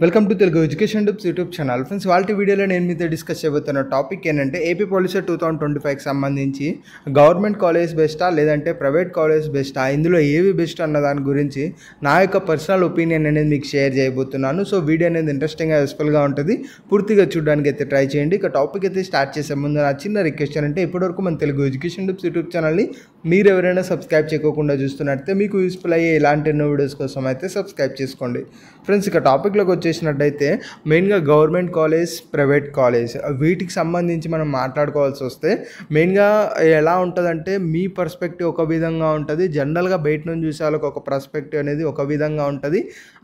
Welcome to Telugu education tips YouTube channel. Friends, వాళ్ళ వీడియోలో నేను మీతో డిస్కస్ చేయబోతున్న టాపిక్ ఏంటంటే ఏపీ పాలిసీ 2025కి సంబంధించి గవర్నమెంట్ కాలేజ్ బెస్టా లేదంటే ప్రైవేట్ కాలేజ్ బెస్టా, ఇందులో ఏవి బెస్ట్ అన్న దాని గురించి నా యొక్క పర్సనల్ ఒపీనియన్ అనేది మీకు షేర్ చేయబోతున్నాను. సో వీడియో అనేది ఇంట్రెస్టింగ్గా యూస్ఫుల్గా ఉంటుంది, పూర్తిగా చూడడానికి అయితే ట్రై చేయండి. ఇక టాపిక్ అయితే స్టార్ట్ చేసే ముందు నా చిన్న రిక్వెస్ట్ అంటే ఇప్పటివరకు మన తెలుగు ఎడ్యుకేషన్ టిప్స్ యూట్యూబ్ ఛానల్ని మీరు ఎవరైనా సబ్స్క్రైబ్ చేయకుండా చూస్తున్నట్టే మీకు యూస్ఫుల్ అయ్యే ఇలాంటి ఎన్నో వీడియోస్ కోసం అయితే సబ్స్క్రైబ్ చేసుకోండి. ఫ్రెండ్స్, ఇక టాపిక్లోకి వచ్చేసినట్టయితే మెయిన్గా గవర్నమెంట్ కాలేజ్, ప్రైవేట్ కాలేజ్ వీటికి సంబంధించి మనం మాట్లాడుకోవాల్సి వస్తే మెయిన్గా ఎలా ఉంటుందంటే మీ పర్స్పెక్టివ్ ఒక విధంగా ఉంటుంది, జనరల్గా బయట నుంచి చూసే వాళ్ళకి ఒక పర్స్పెక్టివ్ అనేది ఒక విధంగా ఉంటుంది.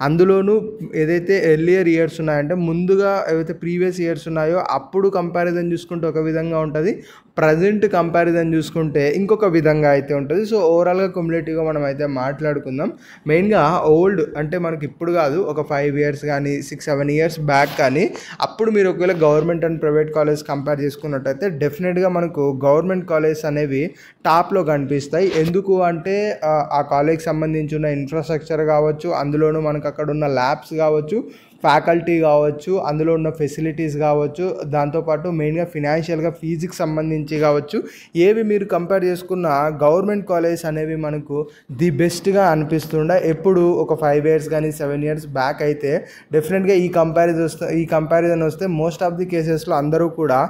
అందులోనూ ఏదైతే ఎర్లియర్ ఇయర్స్ ఉన్నాయంటే ముందుగా ఏవైతే ప్రీవియస్ ఇయర్స్ ఉన్నాయో అప్పుడు కంపారిజన్ చూసుకుంటే ఒక విధంగా ఉంటుంది, ప్రజెంట్ కంపారిజన్ చూసుకుంటే ఇంకొక విధంగా అయితే ఉంటుంది. సో ఓవరాల్గా క్యుములేటివ్గా మనం అయితే మాట్లాడుకుందాం. మెయిన్గా ఓల్డ్ అంటే మనకి ఇప్పుడు కాదు, ఒక 5 years కానీ 6-7 years బ్యాక్ కానీ అప్పుడు మీరు ఒకవేళ government and private college compare చేసుకున్నట్టయితే డెఫినెట్గా మనకు గవర్నమెంట్ కాలేజ్ అనేవి టాప్లో కనిపిస్తాయి. ఎందుకు అంటే ఆ కాలేజ్కి సంబంధించి ఉన్న ఇన్ఫ్రాస్ట్రక్చర్ కావచ్చు, అందులోనూ మనకు అక్కడ ఉన్న ల్యాబ్స్ కావచ్చు, ఫ్యాకల్టీ కావచ్చు, అందులో ఉన్న ఫెసిలిటీస్ కావచ్చు, దాంతోపాటు మెయిన్గా ఫినాన్షియల్గా ఫీజుకి సంబంధించి కావచ్చు, ఏవి మీరు కంపేర్ చేసుకున్న గవర్నమెంట్ కాలేజ్ అనేవి మనకు ది బెస్ట్గా అనిపిస్తుండే. ఎప్పుడు ఒక 5 years కానీ 7 years బ్యాక్ అయితే డెఫినెట్గా ఈ కంపారిజన్ వస్తే మోస్ట్ ఆఫ్ ది కేసెస్లో అందరూ కూడా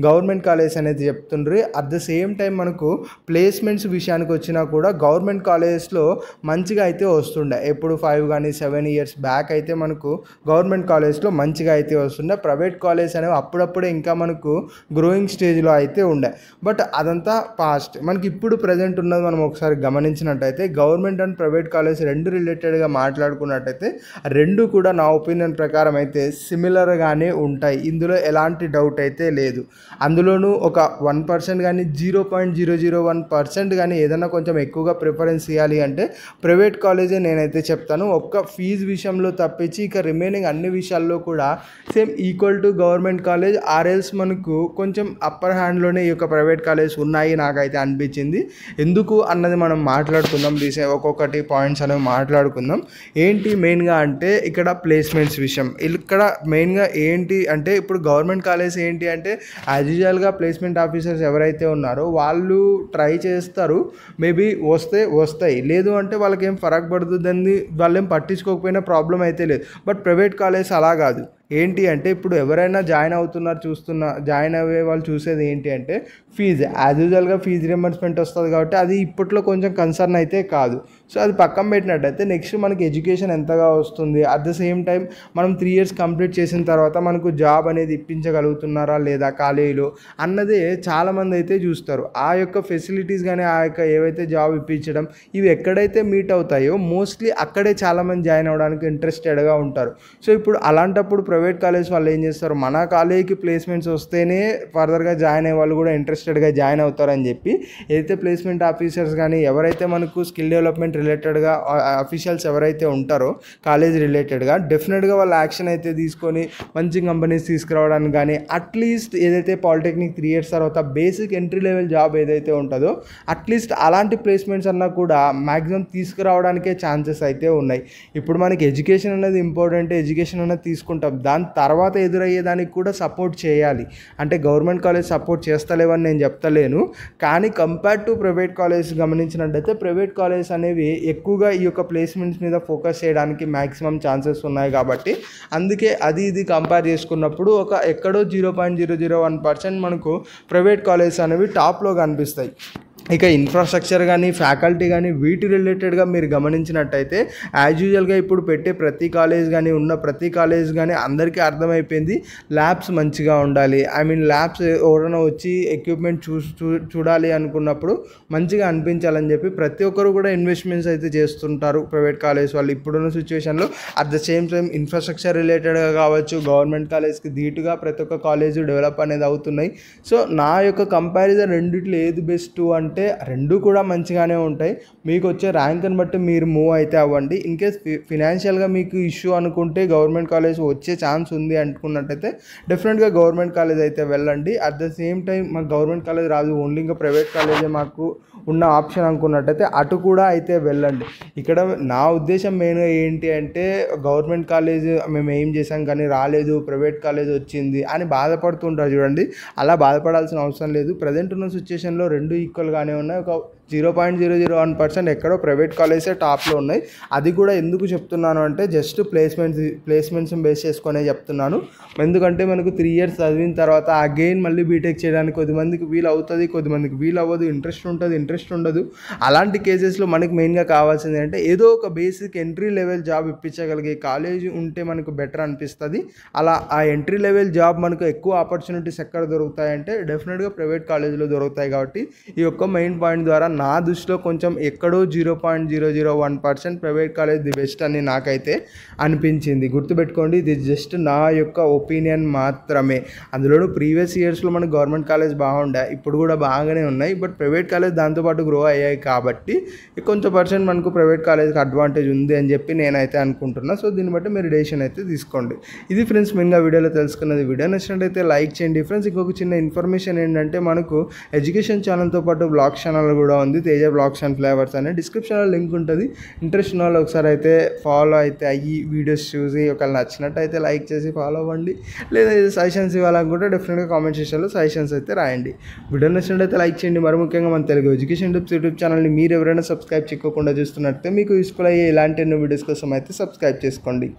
గవర్నమెంట్ కాలేజ్ అనేది చెప్తుండ్రు. అట్ ద సేమ్ టైం మనకు ప్లేస్మెంట్స్ విషయానికి వచ్చినా కూడా గవర్నమెంట్ కాలేజెస్లో మంచిగా అయితే వస్తుండే. ఎప్పుడు 5 కానీ 7 years బ్యాక్ అయితే మనకు గవర్నమెంట్ కాలేజ్లో మంచిగా అయితే వస్తుండే. ప్రైవేట్ కాలేజ్ అనేవి అప్పుడప్పుడే ఇంకా మనకు గ్రోయింగ్ స్టేజ్లో అయితే ఉండే. బట్ అదంతా పాస్ట్. మనకి ఇప్పుడు ప్రజెంట్ ఉన్నది మనం ఒకసారి గమనించినట్టయితే గవర్నమెంట్ అండ్ ప్రైవేట్ కాలేజ్ రెండు రిలేటెడ్గా మాట్లాడుకున్నట్టయితే రెండు కూడా నా ఒపీనియన్ ప్రకారం అయితే సిమిలర్గానే ఉంటాయి. ఇందులో ఎలాంటి డౌట్ అయితే లేదు. అందులోనూ ఒక 1% కానీ 0.001% కానీ ఏదైనా కొంచెం ఎక్కువగా ప్రిఫరెన్స్ ఇవ్వాలి అంటే ప్రైవేట్ కాలేజే నేనైతే చెప్తాను. ఒక్క ఫీజు విషయంలో తప్పించి ఇక రిమైనింగ్ అన్ని విషయాల్లో కూడా same equal to government college ఆర్ఎల్స్ మనకు కొంచెం అప్పర్ హ్యాండ్లోనే ఈ యొక్క ప్రైవేట్ కాలేజ్ ఉన్నాయి నాకైతే అనిపించింది. ఎందుకు అన్నది మనం మాట్లాడుకుందాం, ఒక్కొక్కటి పాయింట్స్ అనేవి మాట్లాడుకుందాం. ఏంటి మెయిన్గా అంటే ఇక్కడ ప్లేస్మెంట్స్ విషయం. ఇక్కడ మెయిన్గా ఏంటి అంటే ఇప్పుడు గవర్నమెంట్ కాలేజ్ ఏంటి అంటే యాజ్ యూజువల్గా ప్లేస్మెంట్ ఆఫీసర్స్ ఎవరైతే ఉన్నారో వాళ్ళు ట్రై చేస్తారు, మేబీ వస్తాయి, లేదు అంటే వాళ్ళకి ఏం ఫరక్ పడుతుందని వాళ్ళు ఏం పట్టించుకోకపోయినా ప్రాబ్లం అయితే లేదు. బట్ ప్రైవేట్ కాలేజ్ అలా కాదు. ఏంటి అంటే ఇప్పుడు ఎవరైనా జాయిన్ అయ్యే వాళ్ళు చూసేది ఏంటి అంటే ఫీజు. యాజ్ యూజువల్గా ఫీజు రియంబర్స్మెంట్ వస్తుంది కాబట్టి అది ఇప్పట్లో కొంచెం కన్సర్న్ అయితే కాదు. సో అది పక్కన పెట్టినట్టయితే నెక్స్ట్ మనకి ఎడ్యుకేషన్ ఎంతగా వస్తుంది, అట్ ద సేమ్ టైం మనం 3 years కంప్లీట్ చేసిన తర్వాత మనకు జాబ్ అనేది ఇప్పించగలుగుతున్నారా లేదా కాలేజీలో అన్నదే చాలామంది అయితే చూస్తారు. ఆ యొక్క ఫెసిలిటీస్ కానీ ఆ యొక్క ఏవైతే జాబ్ ఇప్పించడం ఇవి ఎక్కడైతే మీట్ అవుతాయో మోస్ట్లీ అక్కడే చాలామంది జాయిన్ అవ్వడానికి ఇంట్రెస్టెడ్గా ఉంటారు. సో ఇప్పుడు అలాంటప్పుడు ప్రైవేట్ కాలేజ్ వాళ్ళు ఏం చేస్తారు, మన కాలేజీకి ప్లేస్మెంట్స్ వస్తేనే ఫర్దర్గా జాయిన్ అయ్యే వాళ్ళు కూడా ఇంట్రెస్టెడ్గా జాయిన్ అవుతారని చెప్పి ఏదైతే ప్లేస్మెంట్ ఆఫీసర్స్ కానీ ఎవరైతే మనకు స్కిల్ డెవలప్మెంట్ రిలేటెడ్గా అఫీషియల్స్ ఎవరైతే ఉంటారో కాలేజ్ రిలేటెడ్గా డెఫినెట్గా వాళ్ళు యాక్షన్ అయితే తీసుకొని మంచి కంపెనీస్ తీసుకురావడానికి కానీ అట్లీస్ట్ ఏదైతే పాలిటెక్నిక్ 3 years తర్వాత బేసిక్ ఎంట్రీ లెవెల్ జాబ్ ఏదైతే ఉంటుందో అట్లీస్ట్ అలాంటి ప్లేస్మెంట్స్ అన్నా కూడా మ్యాక్సిమం తీసుకురావడానికే ఛాన్సెస్ అయితే ఉన్నాయి. ఇప్పుడు మనకి ఎడ్యుకేషన్ అనేది ఇంపార్టెంట్, ఎడ్యుకేషన్ అనేది తీసుకుంటాం, దాని తర్వాత ఎదురయ్యేదానికి కూడా సపోర్ట్ చేయాలి. అంటే గవర్నమెంట్ కాలేజ్ సపోర్ట్ చేస్తలేవని నేను చెప్తలేను, కానీ కంపేర్ టు ప్రైవేట్ కాలేజ్ గమనించినట్టయితే ప్రైవేట్ కాలేజ్ అనేవి ఎక్కువగా ఈ యొక్క ప్లేస్మెంట్స్ మీద ఫోకస్ చేయడానికి మ్యాక్సిమం ఛాన్సెస్ ఉన్నాయి. కాబట్టి అందుకే ఇది కంపేర్ చేసుకున్నప్పుడు ఒక ఎక్కడో 0.001% మనకు ప్రైవేట్ కాలేజ్ అనేవి టాప్లో కనిపిస్తాయి. ఇక ఇన్ఫ్రాస్ట్రక్చర్ కానీ ఫ్యాకల్టీ కానీ వీటి రిలేటెడ్గా మీరు గమనించినట్టయితే యాజ్ యూజువల్గా ఇప్పుడు పెట్టే ప్రతి కాలేజ్ కానీ అందరికీ అర్థమైపోయింది ల్యాబ్స్ మంచిగా ఉండాలి. ల్యాబ్స్ ఎవరైనా వచ్చి ఎక్విప్మెంట్ చూడాలి అనుకున్నప్పుడు మంచిగా అనిపించాలని చెప్పి ప్రతి ఒక్కరు కూడా ఇన్వెస్ట్మెంట్స్ అయితే చేస్తుంటారు ప్రైవేట్ కాలేజ్ వాళ్ళు ఇప్పుడున్న సిచ్యువేషన్లో. At the same time infrastructure రిలేటెడ్గా కావచ్చు, గవర్నమెంట్ కాలేజ్కి ధీటుగా ప్రతి ఒక్క కాలేజ్ డెవలప్ అనేది అవుతున్నాయి. సో నా యొక్క కంపారిజన్ రెండిట్లో ఏది బెస్ట్ అంటే అంటే రెండు కూడా మంచిగానే ఉంటాయి. మీకు వచ్చే ర్యాంక్ని బట్టి మీరు మూవ్ అయితే అవ్వండి. ఇన్ కేస్ ఫినాన్షియల్గా మీకు ఇష్యూ అనుకుంటే గవర్నమెంట్ కాలేజ్ వచ్చే ఛాన్స్ ఉంది అనుకున్నట్టయితే డెఫినెట్గా గవర్నమెంట్ కాలేజ్ అయితే వెళ్ళండి. అట్ ద సేమ్ టైం మాకు గవర్నమెంట్ కాలేజ్ రాదు, ఓన్లీ ఇంకా ప్రైవేట్ కాలేజే మాకు ఉన్న ఆప్షన్ అనుకున్నట్టయితే అటు కూడా అయితే వెళ్ళండి. ఇక్కడ నా ఉద్దేశం మెయిన్గా ఏంటి అంటే గవర్నమెంట్ కాలేజ్ మేము ఏం చేసాం కానీ రాలేదు, ప్రైవేట్ కాలేజ్ వచ్చింది అని బాధపడుతుంటారు చూడండి. అలా బాధపడాల్సిన అవసరం లేదు. ప్రజెంట్ ఉన్న సిచ్యువేషన్లో రెండు ఈక్వల్గానే ఉన్నాయి. ఒక 0.001% ఎక్కడో ప్రైవేట్ కాలేజే టాప్లో ఉన్నాయి. అది కూడా ఎందుకు చెప్తున్నాను అంటే జస్ట్ ప్లేస్మెంట్స్ బేస్ చేసుకునే చెప్తున్నాను. ఎందుకంటే మనకు 3 years చదివిన తర్వాత అగైన్ మళ్ళీ బీటెక్ చేయడానికి కొద్దిమందికి వీలు అవుతుంది, కొద్దిమందికి వీలు అవ్వదు, ఇంట్రెస్ట్ ఉంటుంది, ఇంట్రెస్ట్ ఉండదు. అలాంటి కేసెస్లో మనకి మెయిన్గా కావాల్సింది అంటే ఏదో ఒక బేసిక్ ఎంట్రీ లెవెల్ జాబ్ ఇప్పించగలిగే కాలేజ్ ఉంటే మనకు బెటర్ అనిపిస్తుంది. అలా ఆ ఎంట్రీ లెవెల్ జాబ్ మనకు ఎక్కువ ఆపర్చునిటీస్ ఎక్కడ దొరుకుతాయంటే డెఫినెట్గా ప్రైవేట్ కాలేజీలో దొరుకుతాయి. కాబట్టి ఈ యొక్క మెయిన్ పాయింట్ ద్వారా నా దృష్టిలో కొంచెం ఎక్కడో 0.001% ప్రైవేట్ కాలేజ్ ది బెస్ట్ అని నాకైతే అనిపించింది. గుర్తుపెట్టుకోండి, ఇది జస్ట్ నా యొక్క ఒపీనియన్ మాత్రమే. అందులోనూ ప్రీవియస్ ఇయర్స్లో మనకు గవర్నమెంట్ కాలేజ్ బాగుండే, ఇప్పుడు కూడా బాగానే ఉన్నాయి. బట్ ప్రైవేట్ కాలేజ్ దాంతోపాటు గ్రో అయ్యాయి కాబట్టి కొంచెం పర్సెంట్ మనకు ప్రైవేట్ కాలేజ్కి అడ్వాంటేజ్ ఉంది అని చెప్పి నేనైతే అనుకుంటున్నా. సో దీన్ని బట్టి మీరు డెసిషన్ అయితే తీసుకోండి. ఇది ఫ్రెండ్స్ మెయిన్గా వీడియోలో తెలుసుకున్నది. వీడియో నచ్చినట్టయితే లైక్ చేయండి. ఫ్రెండ్స్ ఇంకొక చిన్న ఇన్ఫర్మేషన్ ఏంటంటే మనకు ఎడ్యుకేషన్ ఛానల్తో పాటు బ్లాగ్ ఛానల్ కూడా ఉంది, తేజ బ్లాగ్స్ అండ్ ఫ్లేవర్స్ అని. డిస్క్రిప్షన్లో లింక్ ఉంటుంది. ఇంట్రెస్ట్ ఉన్న వాళ్ళు ఒకసారి అయితే ఫాలో అయితే అయ్యి వీడియోస్ చూసి ఒకవేళ నచ్చినట్టయితే లైక్ చేసి ఫాలో అవ్వండి. లేదా సజెషన్స్ ఇవ్వాలనుకుంటే డెఫినెట్గా కామెంట్ సెక్షన్లో సజెషన్స్ అయితే రాయండి. వీడియో నచ్చినట్టయితే లైక్ చేయండి. మరి ముఖ్యంగా మన తెలుగు ఎడ్యుకేషన్ టిప్స్ యూట్యూబ్ ఛానల్ని మీరు ఎవరైనా సబ్స్క్రైబ్ చేయకుండా చూస్తున్నట్టయితే మీకు యూస్ఫుల్ అయ్యే ఇలాంటి ఎన్నో వీడియోస్ కోసం అయితే సబ్స్క్రైబ్ చేసుకోండి.